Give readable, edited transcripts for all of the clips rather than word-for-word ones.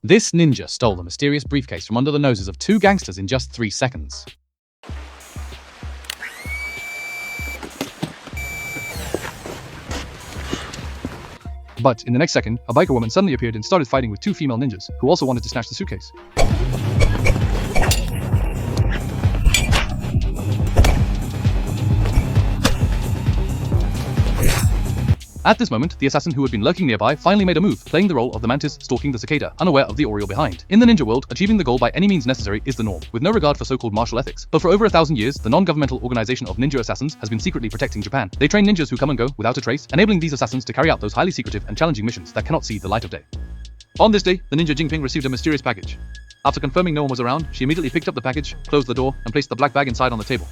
This ninja stole the mysterious briefcase from under the noses of two gangsters in just 3 seconds. But in the next second, a biker woman suddenly appeared and started fighting with two female ninjas, who also wanted to snatch the suitcase. At this moment, the assassin who had been lurking nearby finally made a move, playing the role of the mantis stalking the cicada, unaware of the oriole behind. In the ninja world, achieving the goal by any means necessary is the norm, with no regard for so-called martial ethics. But for over 1,000 years, the non-governmental organization of ninja assassins has been secretly protecting Japan. They train ninjas who come and go without a trace, enabling these assassins to carry out those highly secretive and challenging missions that cannot see the light of day. On this day, the ninja Jinping received a mysterious package. After confirming no one was around, she immediately picked up the package, closed the door, and placed the black bag inside on the table.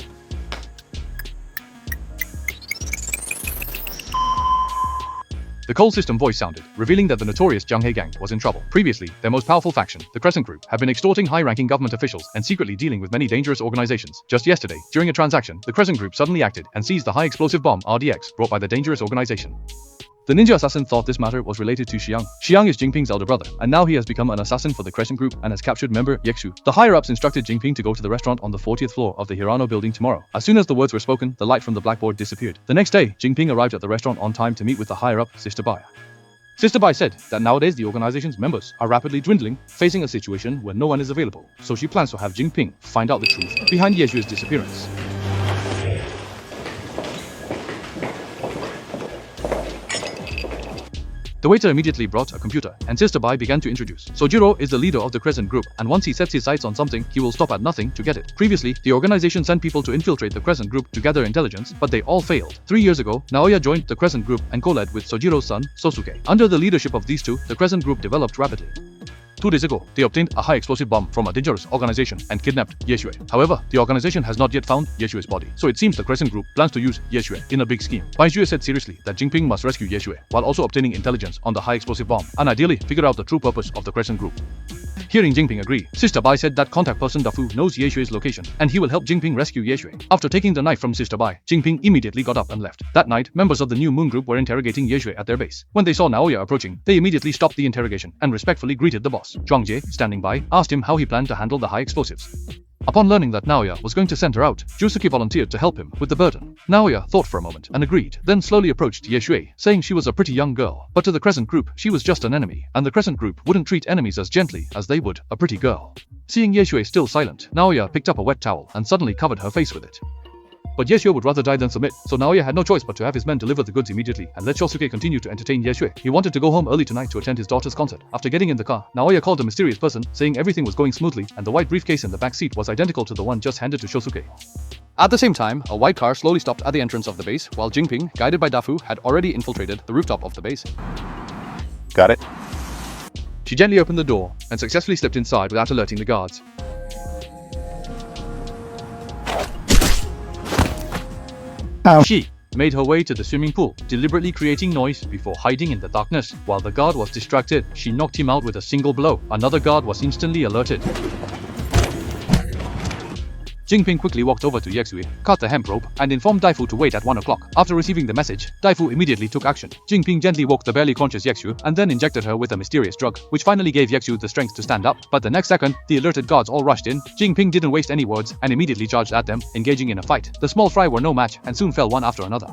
The Cole system voice sounded, revealing that the notorious Kyohei gang was in trouble. Previously, their most powerful faction, the Crescent Group, had been extorting high-ranking government officials and secretly dealing with many dangerous organizations. Just yesterday, during a transaction, the Crescent Group suddenly acted and seized the high-explosive bomb RDX brought by the dangerous organization. The ninja assassin thought this matter was related to Xiang. Xiang is Jinping's elder brother, and now he has become an assassin for the Crescent Group and has captured member Yexu. The higher-ups instructed Jinping to go to the restaurant on the 40th floor of the Hirano building tomorrow. As soon as the words were spoken, the light from the blackboard disappeared. The next day, Jinping arrived at the restaurant on time to meet with the higher-up, Sister Bai. Sister Bai said that nowadays the organization's members are rapidly dwindling, facing a situation where no one is available, so she plans to have Jinping find out the truth behind Yexu's disappearance. The waiter immediately brought a computer, and Sister Bai began to introduce. Sojiro is the leader of the Crescent Group, and once he sets his sights on something, he will stop at nothing to get it. Previously, the organization sent people to infiltrate the Crescent Group to gather intelligence, but they all failed. 3 years ago, Naoya joined the Crescent Group and co-led with Sojiro's son, Sosuke. Under the leadership of these two, the Crescent Group developed rapidly. 2 days ago, they obtained a high-explosive bomb from a dangerous organization and kidnapped Yexue. However, the organization has not yet found Yexue's body, so it seems the Crescent Group plans to use Yexue in a big scheme. Bai Jue said seriously that Jinping must rescue Yexue, while also obtaining intelligence on the high-explosive bomb, and ideally figure out the true purpose of the Crescent Group. Hearing Jinping agree, Sister Bai said that contact person Dafu knows Yexue's location, and he will help Jinping rescue Yexue. After taking the knife from Sister Bai, Jinping immediately got up and left. That night, members of the New Moon Group were interrogating Yexue at their base. When they saw Naoya approaching, they immediately stopped the interrogation and respectfully greeted the boss. Zhuang standing by, asked him how he planned to handle the high explosives. Upon learning that Naoya was going to send her out, Jusuke volunteered to help him with the burden. Naoya thought for a moment and agreed, then slowly approached Yexue, saying she was a pretty young girl, but to the Crescent Group, she was just an enemy, and the Crescent Group wouldn't treat enemies as gently as they would a pretty girl. Seeing Yexue still silent, Naoya picked up a wet towel and suddenly covered her face with it. But Yexue would rather die than submit, so Naoya had no choice but to have his men deliver the goods immediately and let Shosuke continue to entertain Yexue. He wanted to go home early tonight to attend his daughter's concert. After getting in the car, Naoya called a mysterious person, saying everything was going smoothly and the white briefcase in the back seat was identical to the one just handed to Shosuke. At the same time, a white car slowly stopped at the entrance of the base, while Jinping, guided by Dafu, had already infiltrated the rooftop of the base. Got it. She gently opened the door and successfully slipped inside without alerting the guards. She made her way to the swimming pool, deliberately creating noise before hiding in the darkness. While the guard was distracted, she knocked him out with a single blow. Another guard was instantly alerted. Jinping quickly walked over to Yexue, cut the hemp rope, and informed Daifu to wait at 1 o'clock. After receiving the message, Daifu immediately took action. Jinping gently woke the barely conscious Yexue and then injected her with a mysterious drug, which finally gave Yexue the strength to stand up. But the next second, the alerted guards all rushed in. Jinping didn't waste any words and immediately charged at them, engaging in a fight. The small fry were no match and soon fell one after another.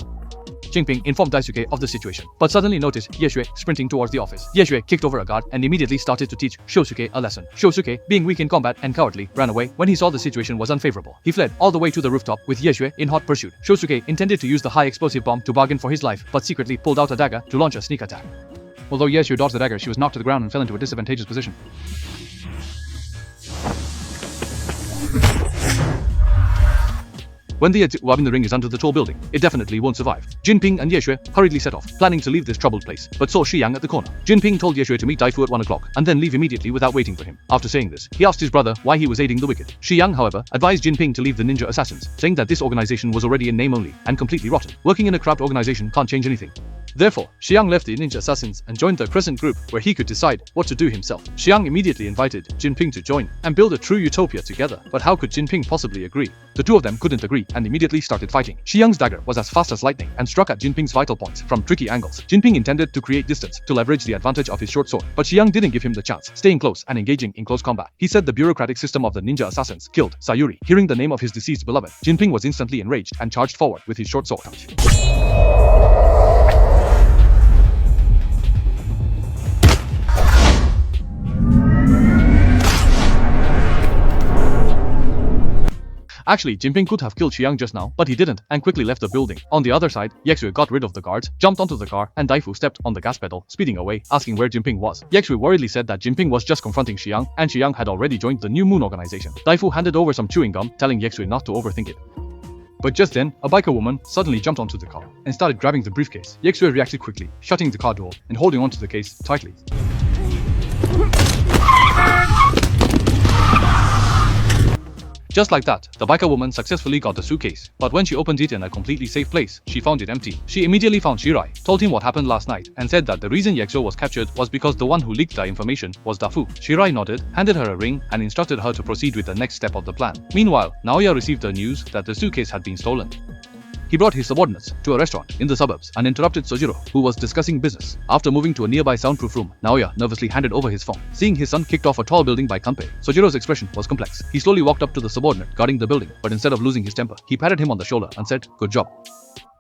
Jinping informed Daisuke of the situation, but suddenly noticed Yexue sprinting towards the office. Yexue kicked over a guard and immediately started to teach Shosuke a lesson. Shosuke, being weak in combat and cowardly, ran away when he saw the situation was unfavorable. He fled all the way to the rooftop with Yexue in hot pursuit. Shosuke intended to use the high explosive bomb to bargain for his life, but secretly pulled out a dagger to launch a sneak attack. Although Yexue dodged the dagger, she was knocked to the ground and fell into a disadvantageous position. When the web in the ring is under the tall building, it definitely won't survive. Jinping and Yexue hurriedly set off, planning to leave this troubled place, but saw Shiyang at the corner. Jinping told Yexue to meet Daifu at 1 o'clock, and then leave immediately without waiting for him. After saying this, he asked his brother why he was aiding the wicked. Shiyang, however, advised Jinping to leave the ninja assassins, saying that this organization was already in name only, and completely rotten. Working in a corrupt organization can't change anything. Therefore, Xiang left the ninja assassins and joined the Crescent Group, where he could decide what to do himself. Xiang immediately invited Jinping to join and build a true utopia together. But how could Jinping possibly agree? The two of them couldn't agree. and immediately started fighting. Shi Young's dagger was as fast as lightning and struck at Jinping's vital points from tricky angles. Jinping intended to create distance to leverage the advantage of his short sword, but Shi Young didn't give him the chance, staying close and engaging in close combat. He said the bureaucratic system of the ninja assassins killed Sayuri. Hearing the name of his deceased beloved, Jinping was instantly enraged and charged forward with his short sword. Actually, Jinping could have killed Shi Young just now, but he didn't, and quickly left the building. On the other side, Yexue got rid of the guards, jumped onto the car, and Daifu stepped on the gas pedal, speeding away, asking where Jinping was. Yexue worriedly said that Jinping was just confronting Shi Young, and Shi Young had already joined the New Moon organization. Daifu handed over some chewing gum, telling Yexue not to overthink it. But just then, a biker woman suddenly jumped onto the car and started grabbing the briefcase. Yexue reacted quickly, shutting the car door and holding onto the case tightly. Just like that, the biker woman successfully got the suitcase, but when she opened it in a completely safe place, she found it empty. She immediately found Shirai, told him what happened last night, and said that the reason Yexue was captured was because the one who leaked the information was Dafu. Shirai nodded, handed her a ring, and instructed her to proceed with the next step of the plan. Meanwhile, Naoya received the news that the suitcase had been stolen. He brought his subordinates to a restaurant in the suburbs and interrupted Sojiro, who was discussing business. After moving to a nearby soundproof room, Naoya nervously handed over his phone. Seeing his son kicked off a tall building by Kanpei, Sojiro's expression was complex. He slowly walked up to the subordinate guarding the building, but instead of losing his temper, he patted him on the shoulder and said, "Good job."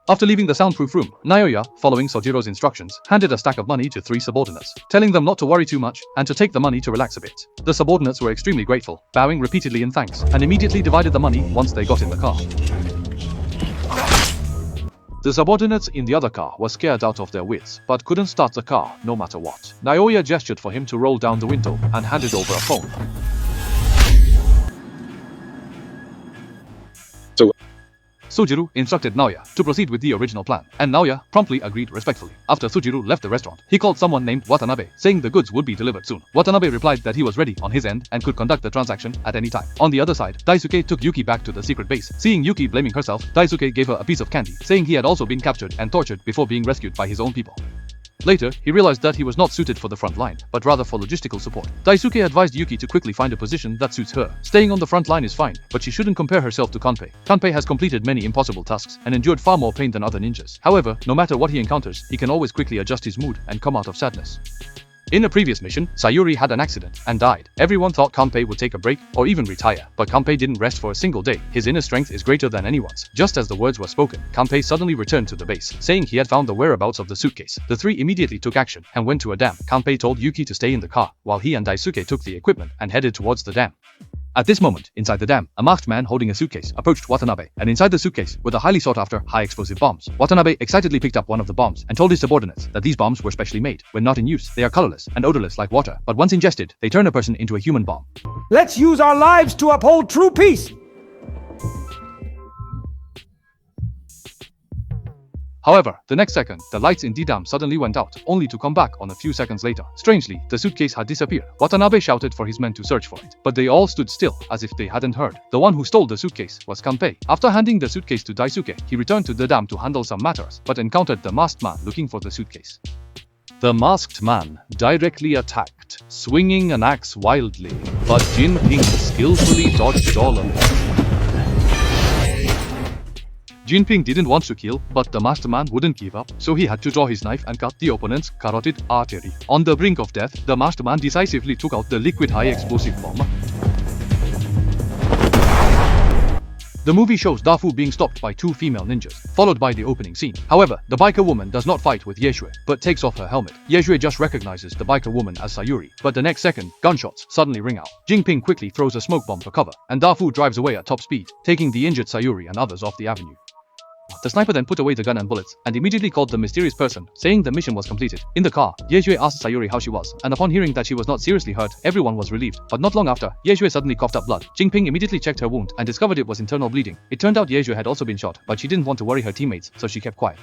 After leaving the soundproof room, Naoya, following Sojiro's instructions, handed a stack of money to 3 subordinates, telling them not to worry too much and to take the money to relax a bit. The subordinates were extremely grateful, bowing repeatedly in thanks, and immediately divided the money once they got in the car. The subordinates in the other car were scared out of their wits, but couldn't start the car no matter what. Naoya gestured for him to roll down the window and handed over a phone. Sujiro instructed Naoya to proceed with the original plan, and Naoya promptly agreed respectfully. After Sujiro left the restaurant, he called someone named Watanabe, saying the goods would be delivered soon. Watanabe replied that he was ready on his end and could conduct the transaction at any time. On the other side, Daisuke took Yuki back to the secret base. Seeing Yuki blaming herself, Daisuke gave her a piece of candy, saying he had also been captured and tortured before being rescued by his own people. Later, he realized that he was not suited for the front line, but rather for logistical support. Daisuke advised Yuki to quickly find a position that suits her. Staying on the front line is fine, but she shouldn't compare herself to Kanpei. Kanpei has completed many impossible tasks and endured far more pain than other ninjas. However, no matter what he encounters, he can always quickly adjust his mood and come out of sadness. In a previous mission, Sayuri had an accident and died. Everyone thought Kanpei would take a break or even retire, but Kanpei didn't rest for a single day. His inner strength is greater than anyone's. Just as the words were spoken, Kanpei suddenly returned to the base, saying he had found the whereabouts of the suitcase. The 3 immediately took action and went to a dam. Kanpei told Yuki to stay in the car, while he and Daisuke took the equipment and headed towards the dam. At this moment, inside the dam, a masked man holding a suitcase approached Watanabe, and inside the suitcase were the highly sought-after high-explosive bombs. Watanabe excitedly picked up one of the bombs and told his subordinates that these bombs were specially made. When not in use, they are colorless and odorless like water, but once ingested, they turn a person into a human bomb. Let's use our lives to uphold true peace! However, the next second, the lights in the dam suddenly went out, only to come back on a few seconds later. Strangely, the suitcase had disappeared. Watanabe shouted for his men to search for it, but they all stood still, as if they hadn't heard. The one who stole the suitcase was Kanpei. After handing the suitcase to Daisuke, he returned to the dam to handle some matters, but encountered the masked man looking for the suitcase. The masked man directly attacked, swinging an axe wildly, but Jinping skillfully dodged all of it. Jinping didn't want to kill, but the masterman wouldn't give up, so he had to draw his knife and cut the opponent's carotid artery. On the brink of death, the masterman decisively took out the liquid high-explosive bomb. The movie shows Dafu being stopped by 2 female ninjas, followed by the opening scene. However, the biker woman does not fight with Yexue, but takes off her helmet. Yexue just recognizes the biker woman as Sayuri, but the next second, gunshots suddenly ring out. Jinping quickly throws a smoke bomb for cover, and Dafu drives away at top speed, taking the injured Sayuri and others off the avenue. The sniper then put away the gun and bullets, and immediately called the mysterious person, saying the mission was completed. In the car, Yexue asked Sayuri how she was, and upon hearing that she was not seriously hurt, everyone was relieved. But not long after, Yexue suddenly coughed up blood. Jinping immediately checked her wound, and discovered it was internal bleeding. It turned out Yexue had also been shot, but she didn't want to worry her teammates, so she kept quiet.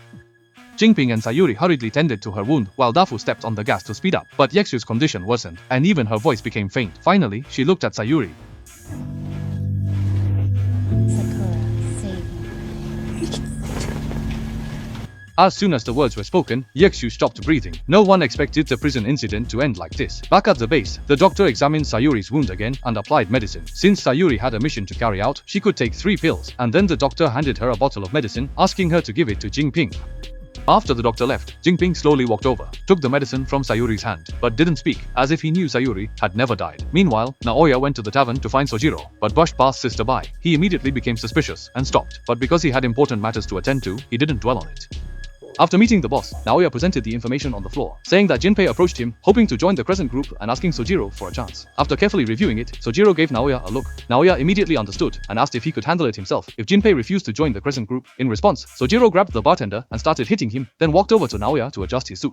Jinping and Sayuri hurriedly tended to her wound, while Dafu stepped on the gas to speed up, but Yexue's condition worsened, and even her voice became faint. Finally, she looked at Sayuri. As soon as the words were spoken, Yexu stopped breathing. No one expected the prison incident to end like this. Back at the base, the doctor examined Sayuri's wound again and applied medicine. Since Sayuri had a mission to carry out, she could take 3 pills, and then the doctor handed her a bottle of medicine, asking her to give it to Jinping. After the doctor left, Jinping slowly walked over, took the medicine from Sayuri's hand, but didn't speak, as if he knew Sayuri had never died. Meanwhile, Naoya went to the tavern to find Sojiro, but brushed past Sister Bai. He immediately became suspicious and stopped, but because he had important matters to attend to, he didn't dwell on it. After meeting the boss, Naoya presented the information on the floor, saying that Jinpei approached him, hoping to join the Crescent group and asking Sojiro for a chance. After carefully reviewing it, Sojiro gave Naoya a look. Naoya immediately understood and asked if he could handle it himself if Jinpei refused to join the Crescent group. In response, Sojiro grabbed the bartender and started hitting him, then walked over to Naoya to adjust his suit.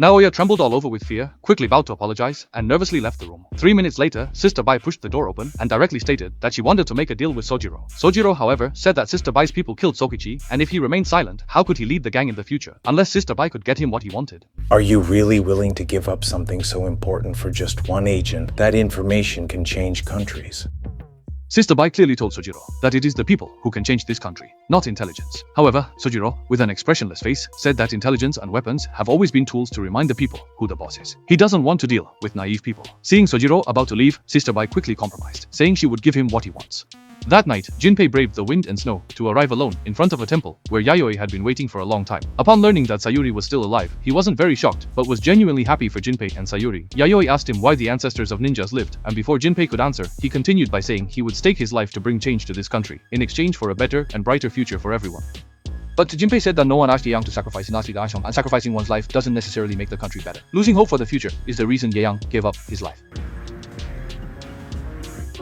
Naoya trembled all over with fear, quickly bowed to apologize, and nervously left the room. 3 minutes later, Sister Bai pushed the door open and directly stated that she wanted to make a deal with Sojiro. Sojiro, however, said that Sister Bai's people killed Sokichi, and if he remained silent, how could he lead the gang in the future, unless Sister Bai could get him what he wanted? Are you really willing to give up something so important for just one agent? That information can change countries. Sister Bai clearly told Sojiro that it is the people who can change this country, not intelligence. However, Sojiro, with an expressionless face, said that intelligence and weapons have always been tools to remind the people who the boss is. He doesn't want to deal with naive people. Seeing Sojiro about to leave, Sister Bai quickly compromised, saying she would give him what he wants. That night, Jinpei braved the wind and snow to arrive alone in front of a temple where Yayoi had been waiting for a long time. Upon learning that Sayuri was still alive, he wasn't very shocked, but was genuinely happy for Jinpei and Sayuri. Yayoi asked him why the ancestors of ninjas lived, and before Jinpei could answer, he continued by saying he would stake his life to bring change to this country, in exchange for a better and brighter future for everyone. But Jinpei said that no one asked Yang to sacrifice in Nasi Daishong, and sacrificing one's life doesn't necessarily make the country better. Losing hope for the future is the reason Yang gave up his life.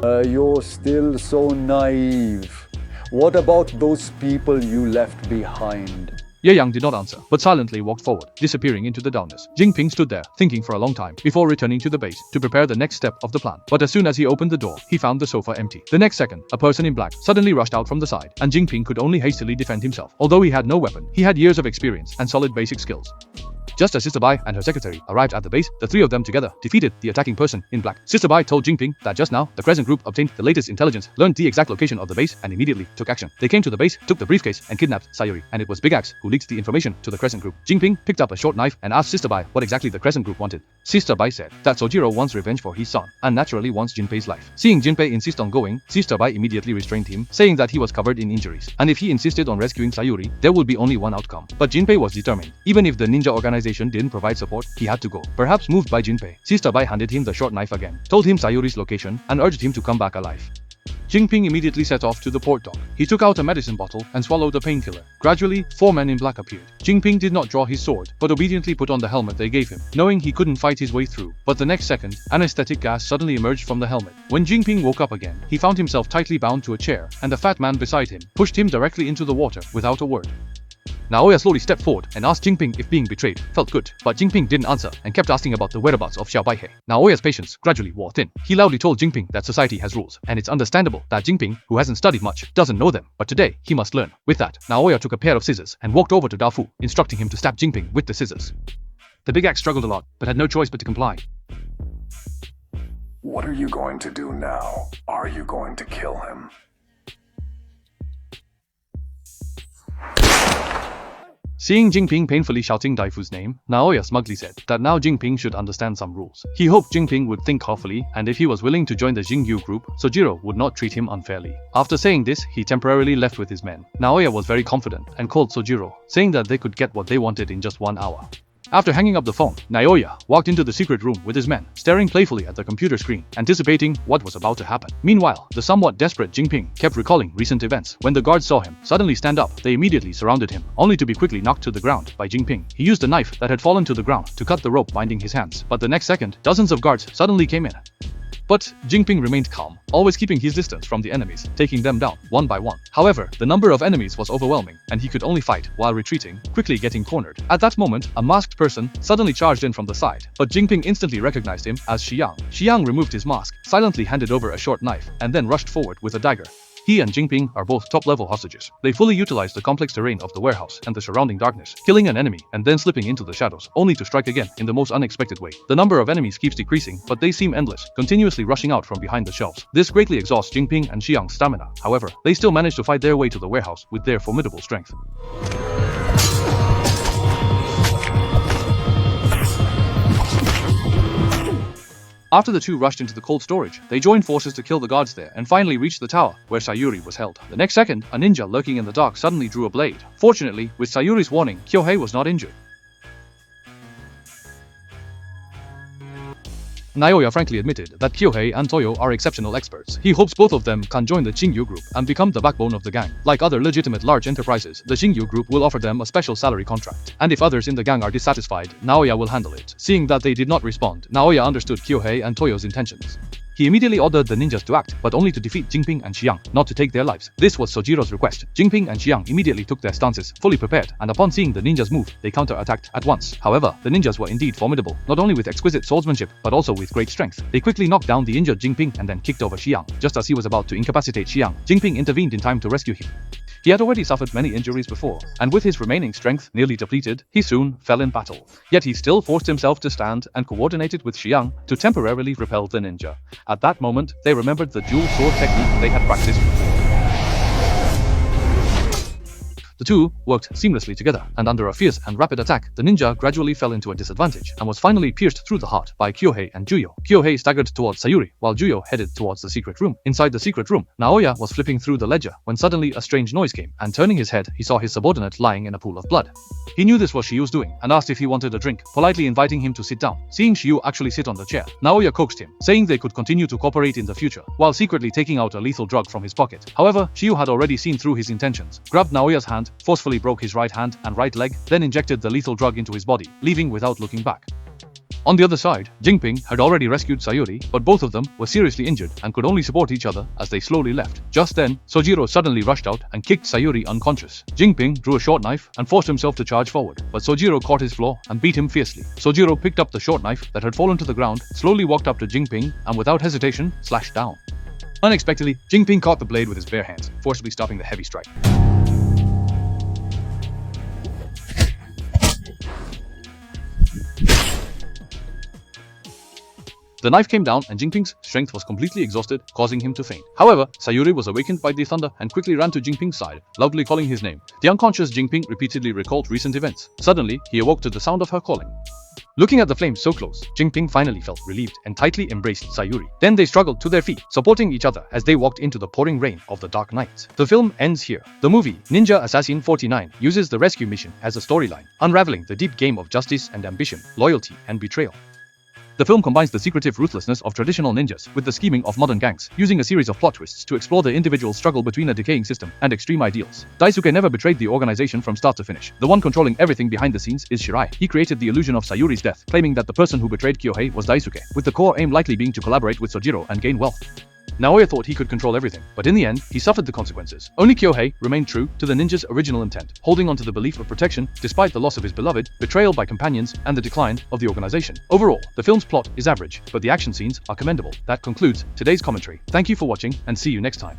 You're still so naive. What about those people you left behind? Ye Yang did not answer, but silently walked forward, disappearing into the darkness. Jinping stood there, thinking for a long time, before returning to the base to prepare the next step of the plan. But as soon as he opened the door, he found the sofa empty. The next second, a person in black suddenly rushed out from the side, and Jinping could only hastily defend himself. Although he had no weapon, he had years of experience and solid basic skills. Just as Sister Bai and her secretary arrived at the base, the 3 of them together defeated the attacking person in black. Sister Bai told Jinping that just now, the Crescent group obtained the latest intelligence, learned the exact location of the base, and immediately took action. They came to the base, took the briefcase, and kidnapped Sayuri, and it was Big Axe who leaked the information to the Crescent group. Jinping picked up a short knife and asked Sister Bai what exactly the Crescent group wanted. Sister Bai said that Sojiro wants revenge for his son, and naturally wants Jinpei's life. Seeing Jinpei insist on going, Sister Bai immediately restrained him, saying that he was covered in injuries, and if he insisted on rescuing Sayuri, there would be only one outcome. But Jinpei was determined. Even if the ninja organization didn't provide support, he had to go. Perhaps moved by Jinpei, Sister Bai handed him the short knife again, told him Sayuri's location, and urged him to come back alive. Jinping immediately set off to the port dock. He took out a medicine bottle and swallowed a painkiller. Gradually, 4 men in black appeared. Jinping did not draw his sword, but obediently put on the helmet they gave him, knowing he couldn't fight his way through. But the next second, anesthetic gas suddenly emerged from the helmet. When Jinping woke up again, he found himself tightly bound to a chair, and the fat man beside him pushed him directly into the water without a word. Naoya slowly stepped forward and asked Jinping if being betrayed felt good, but Jinping didn't answer and kept asking about the whereabouts of Xiao Baihei. Naoya's patience gradually wore thin. He loudly told Jinping that society has rules, and it's understandable that Jinping, who hasn't studied much, doesn't know them, but today he must learn. With that, Naoya took a pair of scissors and walked over to Dafu, instructing him to stab Jinping with the scissors. The Big Axe struggled a lot, but had no choice but to comply. What are you going to do now? Are you going to kill him? Seeing Jinping painfully shouting Daifu's name, Naoya smugly said that now Jinping should understand some rules. He hoped Jinping would think carefully, and if he was willing to join the Jingyu group, Sojiro would not treat him unfairly. After saying this, he temporarily left with his men. Naoya was very confident and called Sojiro, saying that they could get what they wanted in just 1 hour. After hanging up the phone, Naoya walked into the secret room with his men, staring playfully at the computer screen, anticipating what was about to happen. Meanwhile, the somewhat desperate Jinping kept recalling recent events. When the guards saw him suddenly stand up, they immediately surrounded him, only to be quickly knocked to the ground by Jinping. He used a knife that had fallen to the ground to cut the rope binding his hands, but the next second, dozens of guards suddenly came in. But Jinping remained calm, always keeping his distance from the enemies, taking them down one by one. However, the number of enemies was overwhelming, and he could only fight while retreating, quickly getting cornered. At that moment, a masked person suddenly charged in from the side, but Jinping instantly recognized him as Xiang. Xiang removed his mask, silently handed over a short knife, and then rushed forward with a dagger. He and Jinping are both top-level hostages. They fully utilized the complex terrain of the warehouse and the surrounding darkness, killing an enemy and then slipping into the shadows, only to strike again in the most unexpected way. The number of enemies keeps decreasing, but they seem endless, continuously rushing out from behind the shelves. This greatly exhausts Jinping and Xiang's stamina. However, they still manage to fight their way to the warehouse with their formidable strength. After the two rushed into the cold storage, they joined forces to kill the guards there and finally reached the tower where Sayuri was held. The next second, a ninja lurking in the dark suddenly drew a blade. Fortunately, with Sayuri's warning, Kyohei was not injured. Naoya frankly admitted that Kyohei and Toyo are exceptional experts. He hopes both of them can join the Shingyu group and become the backbone of the gang. Like other legitimate large enterprises, the Shingyu group will offer them a special salary contract. And if others in the gang are dissatisfied, Naoya will handle it. Seeing that they did not respond, Naoya understood Kyohei and Toyo's intentions. He immediately ordered the ninjas to act, but only to defeat Jinping and Xiang, not to take their lives. This was Sojiro's request. Jinping and Xiang immediately took their stances, fully prepared, and upon seeing the ninjas move, they counter-attacked at once. However, the ninjas were indeed formidable, not only with exquisite swordsmanship, but also with great strength. They quickly knocked down the injured Jinping and then kicked over Xiang. Just as he was about to incapacitate Xiang, Jinping intervened in time to rescue him. He had already suffered many injuries before, and with his remaining strength nearly depleted, he soon fell in battle. Yet he still forced himself to stand and coordinated with Xiang to temporarily repel the ninja. At that moment, they remembered the dual sword technique they had practiced before. The two worked seamlessly together, and under a fierce and rapid attack, the ninja gradually fell into a disadvantage and was finally pierced through the heart by Kyohei and Juyo. Kyohei staggered towards Sayuri, while Juyo headed towards the secret room. Inside the secret room, Naoya was flipping through the ledger when suddenly a strange noise came, and turning his head, he saw his subordinate lying in a pool of blood. He knew this was Shiyu's doing, and asked if he wanted a drink, politely inviting him to sit down. Seeing Shiyu actually sit on the chair, Naoya coaxed him, saying they could continue to cooperate in the future, while secretly taking out a lethal drug from his pocket. However, Shiyu had already seen through his intentions, grabbed Naoya's hand, forcefully broke his right hand and right leg, then injected the lethal drug into his body, leaving without looking back. On the other side, Jinping had already rescued Sayuri, but both of them were seriously injured and could only support each other as they slowly left. Just then, Sojiro suddenly rushed out and kicked Sayuri unconscious. Jinping drew a short knife and forced himself to charge forward, but Sojiro caught his flaw and beat him fiercely. Sojiro picked up the short knife that had fallen to the ground, slowly walked up to Jinping, and without hesitation, slashed down. Unexpectedly, Jinping caught the blade with his bare hands, forcibly stopping the heavy strike. The knife came down and Jinping's strength was completely exhausted, causing him to faint. However, Sayuri was awakened by the thunder and quickly ran to Jinping's side, loudly calling his name. The unconscious Jinping repeatedly recalled recent events. Suddenly, he awoke to the sound of her calling. Looking at the flames so close, Jinping finally felt relieved and tightly embraced Sayuri. Then they struggled to their feet, supporting each other as they walked into the pouring rain of the dark night. The film ends here. The movie, Ninja Assassin 49, uses the rescue mission as a storyline, unraveling the deep game of justice and ambition, loyalty and betrayal. The film combines the secretive ruthlessness of traditional ninjas with the scheming of modern gangs, using a series of plot twists to explore the individual struggle between a decaying system and extreme ideals. Daisuke never betrayed the organization from start to finish. The one controlling everything behind the scenes is Shirai. He created the illusion of Sayuri's death, claiming that the person who betrayed Kyohei was Daisuke, with the core aim likely being to collaborate with Sojiro and gain wealth. Naoya thought he could control everything, but in the end, he suffered the consequences. Only Kyohei remained true to the ninja's original intent, holding on to the belief of protection despite the loss of his beloved, betrayal by companions, and the decline of the organization. Overall, the film's plot is average, but the action scenes are commendable. That concludes today's commentary. Thank you for watching, and see you next time.